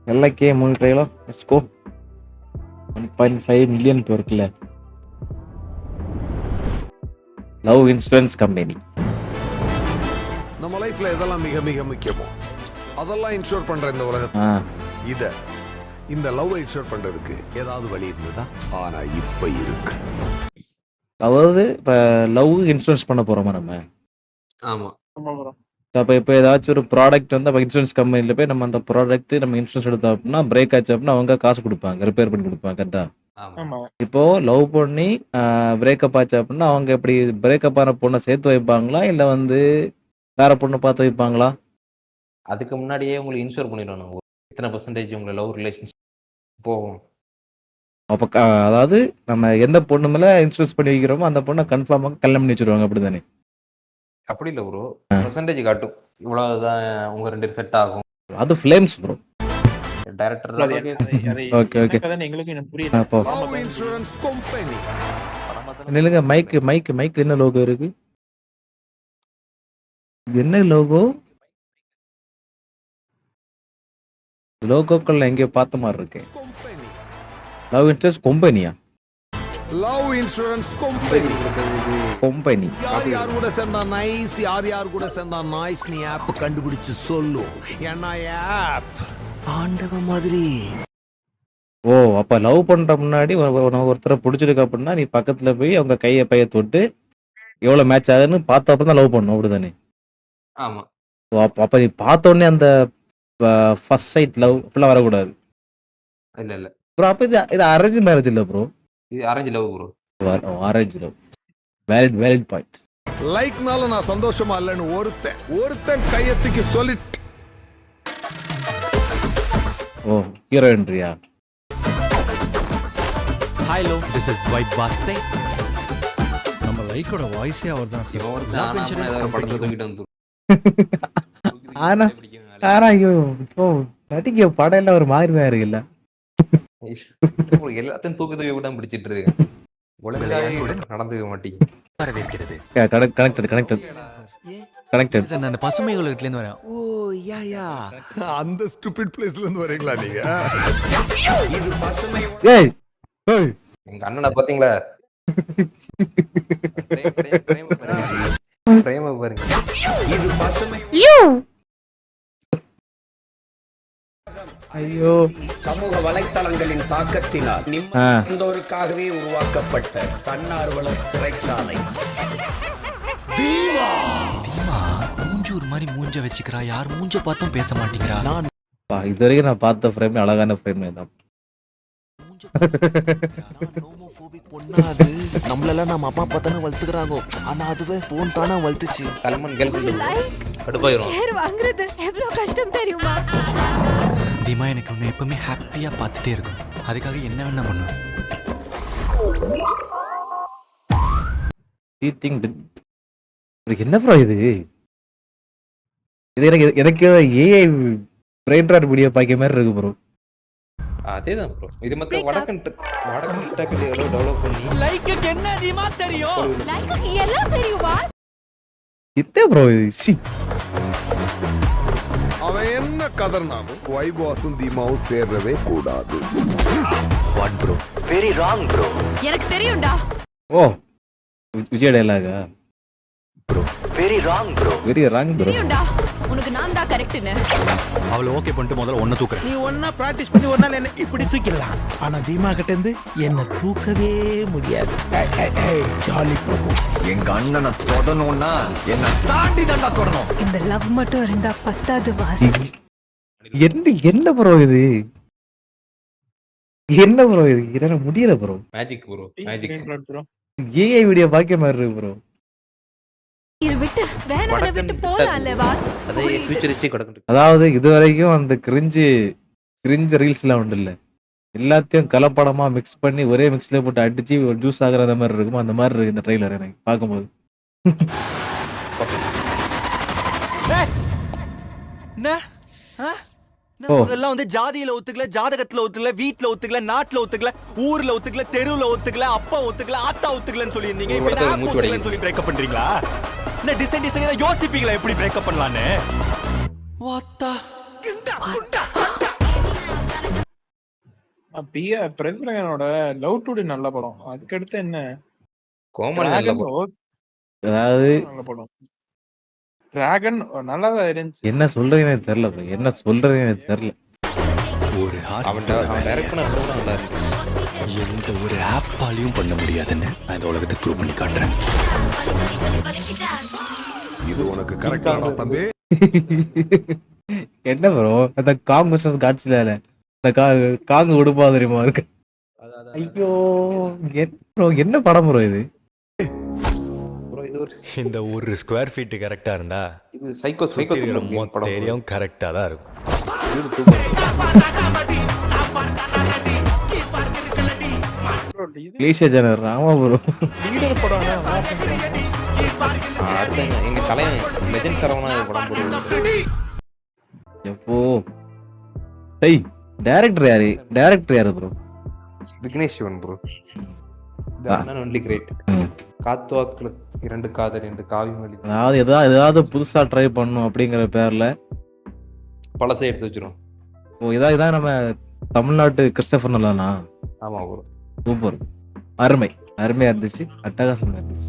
LK movie trailer let's go. 1.5 million இப்போ இருக்குல்ல. Love insurance company. நம்ம லைஃப்ல எதெல்லாம் மிக மிக முக்கியமோ அதெல்லாம் இன்ஷூர் பண்ற இந்த உலகத்தை இந்த லவ் இன்ஷூர் பண்றதுக்கு ஏதாவது வழி இருந்ததா? ஆனா இப்ப இருக்கு. அதாவது இப்போ லவ் இன்சூரன்ஸ் பண்ண போறோமா நம்ம? ஆமா. அப்போ இப்போ ஏதாச்சும் ஒரு ப்ராடக்ட் வந்து அப்போ இன்சூரன்ஸ் கம்பெனியில் போய் நம்ம அந்த ப்ராடக்ட் நம்ம இன்சூரன்ஸ் எடுத்தோம் அப்படின்னா பிரேக் ஆச்சு அப்படின்னா அவங்க காசு கொடுப்பாங்க, ரிப்பேர் பண்ணி கொடுப்பாங்க. கரெக்டா? ஆமா. இப்போ லவ் பண்ணி பிரேக்கப் ஆச்சு அப்படின்னா அவங்க எப்படி பிரேக்கப் ஆன பொண்ணை சேர்த்து வைப்பாங்களா இல்லை வந்து வேற பொண்ணை பார்த்து வைப்பாங்களா? அதுக்கு முன்னாடியே உங்களுக்கு இன்ஷூர் பண்ணிடணும் எத்தனை பர்சன்டேஜ் உங்களை லவ் ரிலேஷன்ஷிப் போகும். அப்போ அதாவது நம்ம எந்த பொண்ணு மேலே இன்சூரன்ஸ் பண்ணி வைக்கிறோமோ அந்த பொண்ணை கன்ஃபார்மாக கல்யாணம் பண்ணி வச்சிருவாங்க, அப்படி தானே? அப்படி இல்லை ப்ரோ, பர்சன்டேஜ் காட்டும் இவ்வளவுதான் உங்க ரெண்டு செட் ஆகும். அது flames bro. Director okay okay எங்களுக்கு எனக்கு புரியல. Love insurance company. நில்லுங்க. மைக் என்ன லோகோ இருக்கு? என்ன லோகோ? லோகோக்கள் எங்கேயோ பார்த்த மாதிரி இருக்கு. லவ் இன்சூரன்ஸ் கம்பெனியா? Love insurance company. கம்பெனி யார் கூட சேர்ந்தா நைஸ், யார் கூட சேர்ந்தா நாய்ஸ் நீ ஆப் கண்டுபிடிச்சு சொல்லு. ஏன்னா ஆப் ஆண்டவ மாதிரி. ஓ, அப்ப லவ் பண்ற முன்னாடி ஒருத்தரை பிடிச்சிருக்கு அப்படின்னா நீ பக்கத்துல போய் அவங்க பைய தொட்டு எவ்வளவு மேட்ச் ஆகுதுன்னு பார்த்த அப்புறம் தான் லவ் பண்ணும், அப்படிதானே? ஆமா. அப்ப நீ பார்த்த உடனே அந்த ஃபர்ஸ்ட் சைட் லவ் அப்படிலாம் வரக்கூடாது. இல்ல ப்ரோ, அப்ப இது அரேஞ்ச் மேரேஜ் இல்ல ப்ரோ, இது arrange love bro. Arrange love. Valid point. லைக்னால நான் சந்தோஷமா இல்லைன்னு ஒருத்தன் கையத்துக்கு சொல்லிட்டு. ஓ, ஹீரோயின்றியா? Hello, this is vibe பாஸ்ஸே. நம்ம லைக்கோட வாய்ஸே அவர்தான் சார். இவன் ஒருத்தன் படத்தை தூக்கிட்டு வந்து ஆனா ஐயோ இப்போ நடிக்க படம் எல்லாம் ஒரு மாதிரி தான் இருக்குல்ல. எல்லாத்தையும் தூக்கி விட பிடிச்சிட்டு இருக்கு. நடந்துக்க மாட்டீங்க. வரவேற்கிறது. கனெக்டட். அந்த பசுமை உலகத்துல இருந்து வரேன். ஓ யா அந்த ஸ்டூபிட் பிளேஸ்ல இருந்து வரீங்களா நீங்க? ஏய் ஏய், எங்க அண்ணனை பாத்தீங்களா? பிரேம பாருங்க. இது பசுமை. ஐயோ, சமூக வலைத்தளங்களின் தாக்கத்தினால் நிம்மந்தோருக்காகவே உருவாக்கப்பட்ட தன்னார்வலர் சிறைச்சாலை. தீமா மூஞ்சூர் மாதிரி மூஞ்ச வச்சுக்கிறா. யார் மூஞ்ச பார்த்தும் பேச மாட்டேங்கிறா. நான் இது வரைக்கும் நான் பார்த்த ஃப்ரேம் அழகான ஃப்ரேம் தான். பொண்ணாது நம்மளெல்லாம் நம்ம அம்மா அப்பா தானே வளர்த்துக்கிறாங்க. ஆனா அதுவே போன் தானே வளர்த்துச்சு. Kalman girl கடுப்பாயிரும். பேர் வாங்குறது எவ்வளவு கஷ்டம் தெரியுமா? தீமா எனக்கு உன்னை எப்பவுமே ஹாப்பியா பார்த்துட்டே இருக்கும். அதுக்காக என்ன வேணா பண்ணுவேன். என்ன ப்ரோ இது? எனக்கு ஏஐ பிரெயின் ராட் வீடியோ பாக்கிய மாதிரி இருக்கு ப்ரோ. அதேதான் ப்ரோ. இது மத்த வடக்கன் டெவலப் பண்ணி லைக்கு என்ன தீமா தெரியும்? லைக்கு எல்லாம் தெரியுமா? இத்தே ப்ரோ இது. அவன் என்ன கதர்னாலும் வைபாஸும் தீமாவும் சேர்றவே கூடாது. What bro? Very wrong bro. எனக்கு தெரியும்டா. ஓ, விஜய் டயலாகா bro? Very wrong bro. Very wrong bro. தெரியும்டா, உனக்கு நான் தான் கரெக்ட்னு. அவளை ஓகே பண்ணிட்டு முதல்ல ஒன்ன தூக்குறேன். நீ ஒன்னா பிராக்டிஸ் பண்ணி ஒரு நாள் என்ன இப்படி தூக்கிடலாம். ஆனா தீமா கிட்ட இருந்து என்ன தூக்கவே முடியாது. ஜாலி பிரபு. எங்க அண்ணனை தொடணும்னா என்ன தாண்டி தண்டா தொடணும். இந்த லவ் மட்டும் இருந்தா பத்தாது வாசி. என்ன ப்ரோ இது? என்ன ப்ரோ இது? என்ன முடியல bro. Magic bro, magic. AI video பாக்கிய மாதிரி இருக்கு ப்ரோ. விட்டு வேணாட விட்டு போலாம்ல வாஸ். அதே ஃபியூச்சரிஸ்டிக் வடக்கன். அதாவது இதுவரைக்கும் அந்த கிரிஞ்சு ரீல்ஸ்லாம் உண்டு இல்ல, எல்லாத்தையும் கலப்படமா மிக்ஸ் பண்ணி ஒரே மிக்ஸ்ல போட்டு அடிச்சு ஜூஸ் ஆகுற மாதிரி இருக்குமோ அந்த மாதிரி இருக்கு இந்த ட்ரெய்லர் எனக்கு பார்க்கும்போது. இதெல்லாம் வந்து ஜாதியில ஒத்துக்கல, ஜாதகத்துல ஒத்துக்கல, வீட்டுல ஒத்துக்கல, நாட்டுல ஒத்துக்கல, ஊர்ல ஒத்துக்கல, தெருவுல ஒத்துக்கல, அப்பா ஒத்துக்கல, ஆத்தா ஒத்துக்கலன்னு சொல்லி இருந்தீங்க. இப்ப நான் ஒத்துக்கலன்னு சொல்லி பிரேக்கப் பண்றீங்களா? என்ன டிசைன் யோசிப்பீங்களா எப்படி பிரேக்கப் பண்ணலான்னு? வாத்தா பிரதீபனோட லவ் டுடே நல்ல படம். அதுக்கடுத்து என்ன? கோமல் நல்ல டிராகன் படம். அதாவது நல்ல படம். டிராகன் நல்லாதான் இருந்துச்சு. என்ன சொல்றீங்கன்னு தெரியல bro. என்ன சொல்றீங்கன்னு தெரியல. ஒரு அவன் டைரக்ட் பண்ண கூட நல்லா இருந்துச்சு. எந்த ஒரு ஆப்பாலையும் பண்ண முடியாதுன்னு நான் இந்த உலகத்தை ப்ரூவ் பண்ணி காட்டுறேன். இது உனக்கு கரெக்டாடா தம்பி. என்ன ப்ரோ அந்த காங் vs காட்சில அந்த காங்கு உடுப்பா தெரியுமா இருக்கு. ஐயோ ப்ரோ என்ன படம் ப்ரோ இது? ப்ரோ இது ஒரு இந்த ஒரு ஸ்கொயர் ஃபீட் கரெக்டா இருந்தா இது சைக்கோ த்ரில்லர் படம். மொத்தம் கரெக்டா தான் இருக்கும். Bro, இது கிளீஷே ஜெனர் ஆமா ப்ரோ. லீடர் படம் அடுத்து எங்க தலைவன் லெஜெண்ட் சரவணா படம் போடுறது. எப்போ டேய் டைரக்டர் யாரு bro? Vignesh Sivan bro. The one and only great. Kaathuvaakula 2 காதல் 2 காவியம் எழுதி அதாவது ஏதாவது புதுசா ட்ரை பண்ணணும் அப்படிங்கிற பேர்ல பழசை எடுத்து வச்சிரும். ஓ இதான் நம்ம தமிழ்நாட்டு கிறிஸ்டபர் நோலனா? ஆமா ப்ரோ. சூப்பர், அருமையா இருந்துச்சு, அட்டகாசமா இருந்துச்சு.